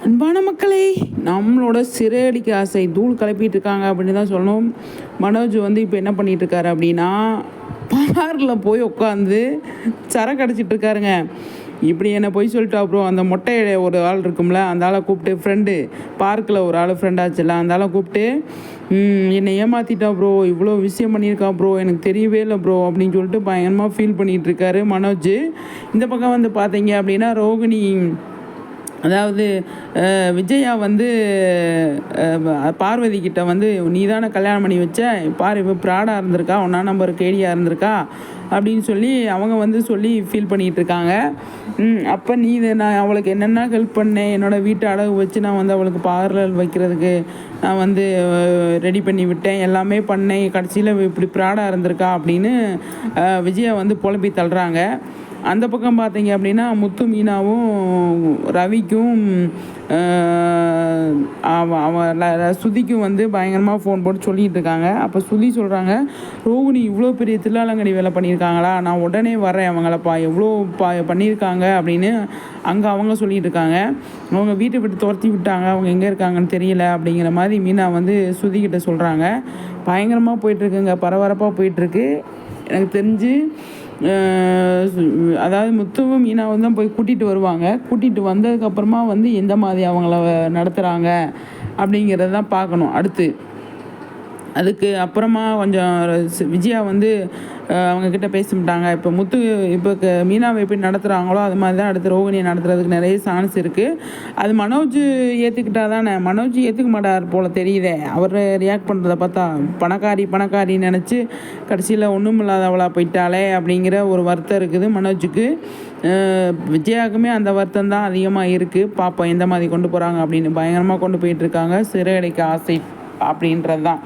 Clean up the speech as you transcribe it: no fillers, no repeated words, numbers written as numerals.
அன்பான மக்களே, நம்மளோட சிறையடிக்க ஆசை தூள் கிளப்பிட்டு இருக்காங்க அப்படின்னு தான் சொல்லணும். மனோஜ் வந்து இப்போ என்ன பண்ணிட்டு இருக்காரு அப்படின்னா, பாரில் போய் உட்காந்து சரக்கு அடிச்சிட்டு இருக்காருங்க. இப்படி என்ன போய் சொல்லிட்டா அப்புறம் அந்த மொட்டை ஒரு ஆள் இருக்கும்ல, அந்த ஆளை கூப்பிட்டு ஃப்ரெண்டு பார்க்கில் ஒரு ஆள் ஃப்ரெண்டாச்சுல, அந்த ஆளை கூப்பிட்டு என்னை ஏமாற்றிட்டா ப்ரோ, இவ்வளோ விஷயம் பண்ணியிருக்கா ப்ரோ, எனக்கு தெரியவே இல்லை ப்ரோ அப்படின்னு சொல்லிட்டு பயங்கரமாக ஃபீல் பண்ணிகிட்டு இருக்காரு மனோஜ். இந்த பக்கம் வந்து பார்த்தீங்க அப்படின்னா ரோகிணி, அதாவது விஜயா வந்து பார்வதி கிட்ட வந்து நீ தானே கல்யாணம் பண்ணி வச்ச, பாரு இப்போ ப்ராடாக இருந்திருக்கா, ஒன்றா நம்பர் கேடியாக இருந்திருக்கா அப்படின்னு சொல்லி அவங்க வந்து சொல்லி ஃபீல் பண்ணிகிட்டு இருக்காங்க. அப்போ நான் அவளுக்கு என்னென்ன ஹெல்ப் பண்ணேன், என்னோடய வீட்டை அடகு வச்சு நான் வந்து அவளுக்கு பார்லர் வைக்கிறதுக்கு நான் வந்து ரெடி பண்ணி விட்டேன், எல்லாமே பண்ணேன், கடைசியில் இப்படி ப்ராடாக இருந்திருக்கா அப்படின்னு விஜயா வந்து புலம்பி தள்ளுறாங்க. அந்த பக்கம் பார்த்தீங்க அப்படின்னா முத்து மீனாவும் ரவிக்கும் சுதிக்கும் வந்து பயங்கரமாக ஃபோன் போட்டு சொல்லிகிட்டு இருக்காங்க. அப்போ சுதி சொல்கிறாங்க, ரோகிணி இவ்வளோ பெரிய தில்லாலங்கடி வேலை பண்ணியிருக்காங்களா, நான் உடனே வரேன் அவங்களப்பா, எவ்வளோ பண்ணியிருக்காங்க அப்படின்னு அங்கே அவங்க சொல்லிகிட்டு இருக்காங்க. அவங்க வீட்டை விட்டு துரத்தி விட்டாங்க, அவங்க எங்கே இருக்காங்கன்னு தெரியல அப்படிங்கிற மாதிரி மீனா வந்து சுதிக்கிட்ட சொல்கிறாங்க. பயங்கரமாக போயிட்டுருக்குங்க, பரபரப்பாக போயிட்டுருக்கு. எனக்கு தெரிஞ்சு அதாவது முத்துவும் மீனாவும் தான் போய் கூட்டிகிட்டு வருவாங்க. கூட்டிகிட்டு வந்ததுக்கப்புறமா வந்து எந்த மாதிரி அவங்கள நடத்துகிறாங்க அப்படிங்கிறத தான் பார்க்கணும் அடுத்து. அதுக்கு அப்புறமா கொஞ்சம் விஜயா வந்து அவங்கக்கிட்ட பேசிவிட்டாங்க. இப்போ இப்போ மீனாவை எப்படி நடத்துகிறாங்களோ அது மாதிரி தான் அடுத்து ரோகிணியை நடத்துறதுக்கு நிறைய சான்ஸ் இருக்குது. அது மனோஜ் ஏற்றுக்கிட்டா தானே. மனோஜ் ஏற்றுக்க மாட்டார் போல் தெரியுதே, அவர் ரியாக்ட் பண்ணுறத பார்த்தா. பணக்காரி நினச்சி கடைசியில் ஒன்றும் இல்லாதவளாக போயிட்டாலே அப்படிங்கிற ஒரு வருத்தம் இருக்குது மனோஜுக்கு. விஜயாவுக்குமே அந்த வருத்தம் தான் அதிகமாக இருக்குது. பார்ப்போம் எந்த மாதிரி கொண்டு போகிறாங்க அப்படின்னு. பயங்கரமாக கொண்டு போயிட்டுருக்காங்க சிறையடைக்க ஆசை அப்படின்றது தான்.